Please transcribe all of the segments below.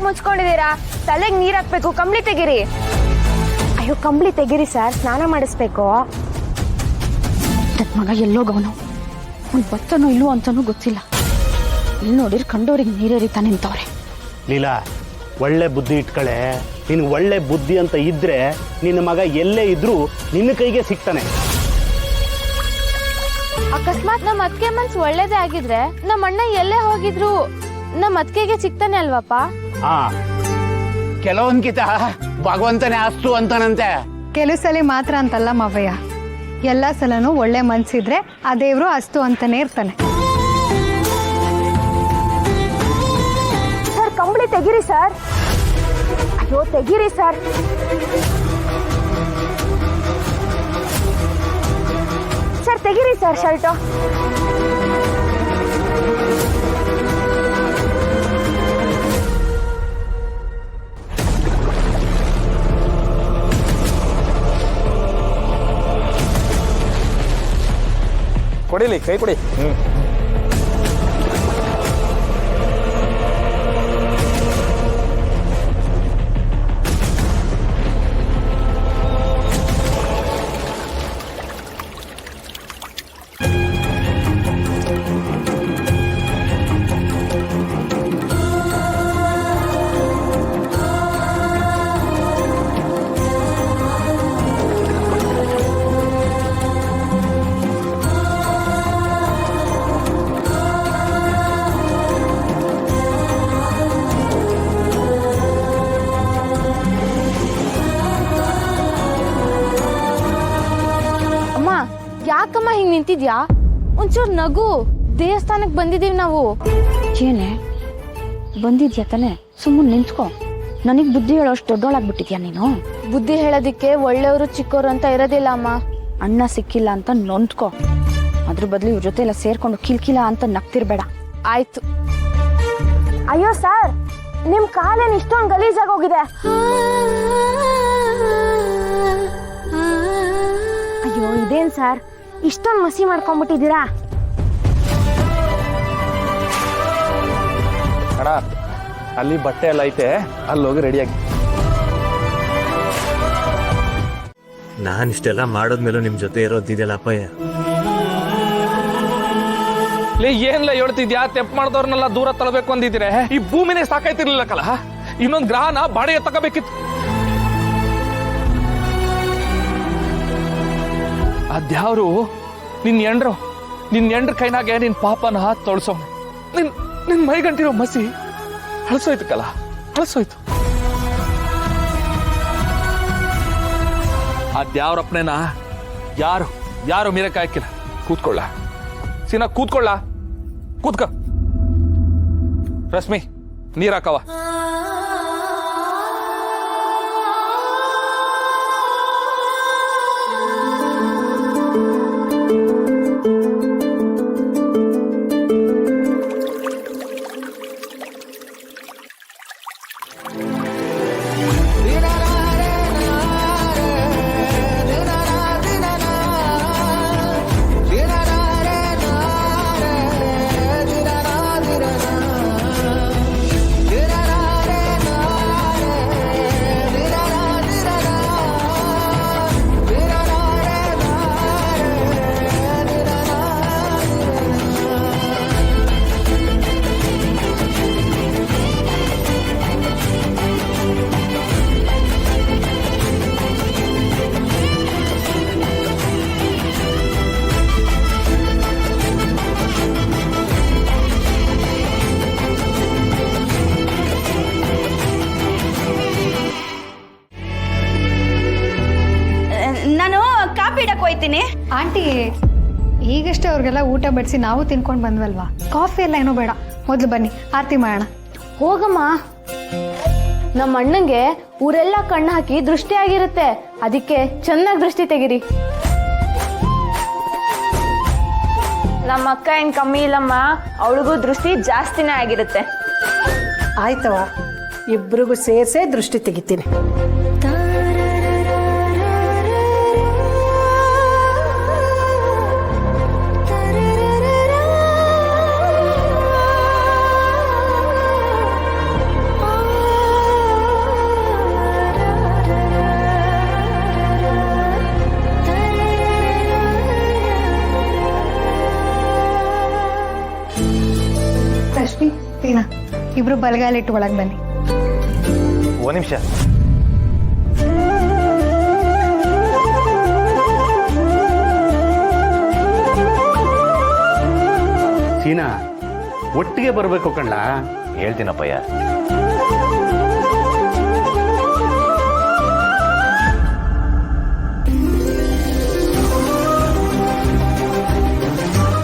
ಯಾಕೆ ಮುಚ್ಕೊಂಡಿದ್ದೀರಾ? ತಲೆಗೆ ನೀರ್ ಹಾಕ್ಬೇಕು, ಕಂಬಳಿ ತೆಗೀರಿ. ಅಯ್ಯೋ ಕಂಬಳಿ ತೆಗೀರಿ ಸರ್, ಸ್ನಾನ ಮಾಡಿಸ್ಬೇಕು. ನನ್ನ ಮಗ ಎಲ್ಲೋಗವನು, ಅವ್ನು ಬತ್ತನೋ ಇಲ್ಲೋ ಅಂತಾನೂ ಗೊತ್ತಿಲ್ಲ. ಇಲ್ಲಿ ನೋಡಿರ್ ಕಂಡೋರಿಗೆ ನೀರೇರಿತಾ ನಿಂತವ್ರೆ. ಲೀಲಾ, ಒಳ್ಳೆ ಬುದ್ಧಿ ಇಟ್ಕಳೆ. ನಿನ್ ಒಳ್ಳೆ ಬುದ್ಧಿ ಅಂತ ಇದ್ರೆ ನಿನ್ನ ಮಗ ಎಲ್ಲೇ ಇದ್ರೂ ನಿನ್ನ ಕೈಗೆ ಸಿಗ್ತಾನೆ. ಅಕಸ್ಮಾತ್ ನಮ್ಮ ಅತ್ತಿಗೆ ಮನ್ಸು ಒಳ್ಳೇದೇ ಆಗಿದ್ರೆ ನಮ್ಮ ಅಣ್ಣ ಎಲ್ಲೇ ಹೋಗಿದ್ರು ನಮ್ಮ ಅತ್ತಿಗೆಗೆ ಸಿಗ್ತಾನೆ ಅಲ್ವಪ್ಪ? ಹಾ, ಕೆಲವೊಂದ್ಕಿತ ಭಗವಂತನೇ ಅಸ್ತು ಅಂತಾನಂತೆ. ಕೆಲವು ಸಲ ಮಾತ್ರ ಅಂತಲ್ಲ ಮಾವಯ್ಯ, ಎಲ್ಲ ಸಲನೂ ಒಳ್ಳೆ ಮನ್ಸಿದ್ರೆ ಆ ದೇವ್ರು ಅಸ್ತು ಅಂತಾನೆ ಇರ್ತಾನೆ. ಸರ್ ಕಂಬಳಿ ತೆಗೀರಿ ಸರ್. ಅಯ್ಯೋ ತೆಗೀರಿ ಸರ್. ಸರ್ ತೆಗೀರಿ ಸರ್ ಶರ್ಟು. ಕೊಡಿಲಿ, ಕೈ ಕೊಡಿ. ಯಾಕಮ್ಮ ಹಿಂಗ್ ನಿಂತಿದ್ಯಾ? ಒಂಚೂರು ನಗು. ದೇವಸ್ಥಾನಕ್ಕೆ ಬಂದಿದೀವಿ ನಾವು. ಏನೇ ಬಂದಿದ್ಯಾ ತಾನೆ, ಸುಮ್ಮನೆ ನಿಂತ್ಕೋ. ನನಗ್ ಬುದ್ಧಿ ಹೇಳೋಷ್ಟು ದೊಡ್ಡೋಳಾಗ್ಬಿಟ್ಟಿದ್ಯಾ ನೀನು? ಬುದ್ಧಿ ಹೇಳೋದಿಕ್ಕೆ ಒಳ್ಳೆಯವರು ಚಿಕ್ಕವರು ಅಂತ ಇರೋದಿಲ್ಲ ಅಮ್ಮ. ಅಣ್ಣ ಸಿಕ್ಕಿಲ್ಲ ಅಂತ ನೊಂದ್ಕೋ, ಅದ್ರ ಬದಲು ಇವ್ರ ಜೊತೆ ಎಲ್ಲ ಸೇರ್ಕೊಂಡು ಕಿಲ್ಕಿಲ ಅಂತ ನಗ್ತಿರ್ಬೇಡ. ಆಯ್ತು. ಅಯ್ಯೋ ಸರ್, ನಿಮ್ ಕಾಲೇನ್ ಇಷ್ಟೊಂದು ಗಲೀಜಾಗಿ ಹೋಗಿದೆ. ಅಯ್ಯೋ ಇದೇನ್ ಸರ್, ಇಷ್ಟೊಂದು ಮಸಿ ಮಾಡ್ಕೊಂಡ್ಬಿಟ್ಟಿದ್ದೀರಾ? ಅಣ್ಣ, ಅಲ್ಲಿ ಬಟ್ಟೆ ಎಲ್ಲ ಐತೆ, ಅಲ್ಲಿ ಹೋಗಿ ರೆಡಿಯಾಗಿ. ನಾನಿಷ್ಟೆಲ್ಲ ಮಾಡೋದ್ಮೇಲೂ ನಿಮ್ ಜೊತೆ ಇರೋದಿದೆಯಲ್ಲ ಅಪ್ಪಯ್ಯ. ಏನ್ಲ ಹೇಳ್ತಿದ್ಯಾ? ತೆಪ್ ಮಾಡಿದವ್ರನ್ನೆಲ್ಲ ದೂರ ತಳಬೇಕು ಅಂದಿದ್ರೆ ಈ ಭೂಮಿನೇ ಸಾಕಾಯ್ತಿರ್ಲಿಲ್ಲ ಕಲ. ಇನ್ನೊಂದ್ ಗ್ರಹನ ಬಾಡಿಗೆ ತಗೋಬೇಕಿತ್ತು. ಅದ್ಯಾವ್ರು ನಿನ್ ಎಂಡ್ರ ಕೈನಾಗೆ ನಿನ್ ಪಾಪನ ತೊಳ್ಸೋ. ನಿನ್ ಮೈಗಂಟಿರೋ ಮಸಿ ಹಳಸೋಯ್ತು ಕಲ, ಹಳಸೋಯ್ತು. ಅದ್ಯಾವ್ರಪ್ಪನೇನ ಯಾರು ಮೀರಕ್ಕೆ ಹಾಕಿಲ್ಲ. ಕೂತ್ಕೊಳ್ಳ ಸೀನಾ, ಕೂತ್ಕೊಳ್ಳ, ಕೂತ್ಕ. ರಶ್ಮಿ, ನೀರಾಕವ. ನಾನು ಕಾಪಿ ಇಡಕ್ ಹೋಯ್ತೀನಿ. ಆಂಟಿ, ಈಗಷ್ಟೇ ಅವ್ರಿಗೆಲ್ಲ ಊಟ ಬಡಿಸಿ ನಾವು ತಿನ್ಕೊಂಡು ಬಂದ್ವಲ್ವಾ, ಕಾಫಿ ಎಲ್ಲ ಏನೋ ಬೇಡ, ಮೊದಲು ಬನ್ನಿ ಆರತಿ ಮಾಡೋಣ. ಹೋಗಮ್ಮ. ನಮ್ಮ ಅಣ್ಣಂಗೆ ಊರೆಲ್ಲ ಕಣ್ಣು ಹಾಕಿ ದೃಷ್ಟಿ ಆಗಿರುತ್ತೆ, ಅದಕ್ಕೆ ಚೆನ್ನಾಗಿ ದೃಷ್ಟಿ ತೆಗಿರಿ. ನಮ್ಮ ಅಕ್ಕ ಏನ್ ಕಮ್ಮಿ ಇಲ್ಲಮ್ಮ, ಅವಳಿಗೂ ದೃಷ್ಟಿ ಜಾಸ್ತಿನೇ ಆಗಿರುತ್ತೆ. ಆಯ್ತವ, ಇಬ್ಬರಿಗೂ ಸೇರ್ಸೇ ದೃಷ್ಟಿ ತೆಗಿತೀನಿ. ಇಬ್ರು ಬಲಗಾಲಿಟ್ಟು ಒಳಗೆ ಬನ್ನಿ. ಒಂದ್ ನಿಮಿಷ. ಸೀನಾ, ಒಟ್ಟಿಗೆ ಬರಬೇಕು ಕಣ್ಣ. ಹೇಳ್ತೀನಪ್ಪಯ್ಯ.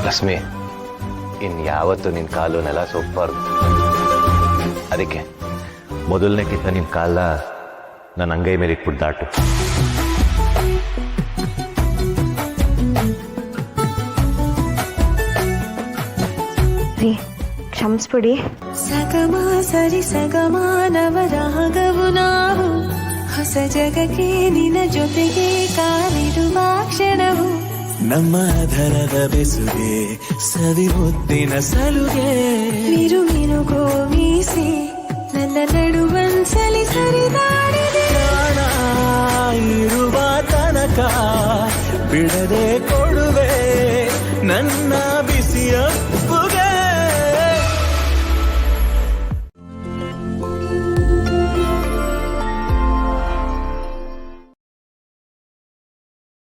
ಲಕ್ಷ್ಮಿ, ಇನ್ಯಾವತ್ತು ನಿನ್ನ ಕಾಲು ನೆಲ ಸೋಕ್ಬಾರ್ದು. ಅದಕ್ಕೆ ಮೊದಲನೇ ಕಿತ್ತ ನಿನ್ನ ಕಾಲ ನನ್ನ ಅಂಗೈ ಮೇಲೆ ಇಟ್ಬಿಟ್ಟು ದಾಟು. ಕ್ಷಮಿಸ್ಬಿಡಿ. ಸಗಮ ಸರಿ ಸಗಮಾನವರಾಗವು ನಾವು, ಹೊಸ ಜಗಕ್ಕೆ ನಿನ್ನ ಜೊತೆಗೆ ಕಾಲಿಡುವ ಕ್ಷಣವು. ನಮ್ಮ ಧರದ ಬೆಸುಗೆ ಸವಿ ಮುದ್ದಿನ ಸಲುಗೆ, ಮಿರು ಮಿರುಗೋ ಮೀಸಿ ನನ್ನ ನಡುವನ್ಸಲಿ ಸರಿದಾಡಿದೆ. ಪ್ರಾಣ ಇರುವ ತನಕ ಬಿಡದೆ ಕೊಡುವೆ ನನ್ನ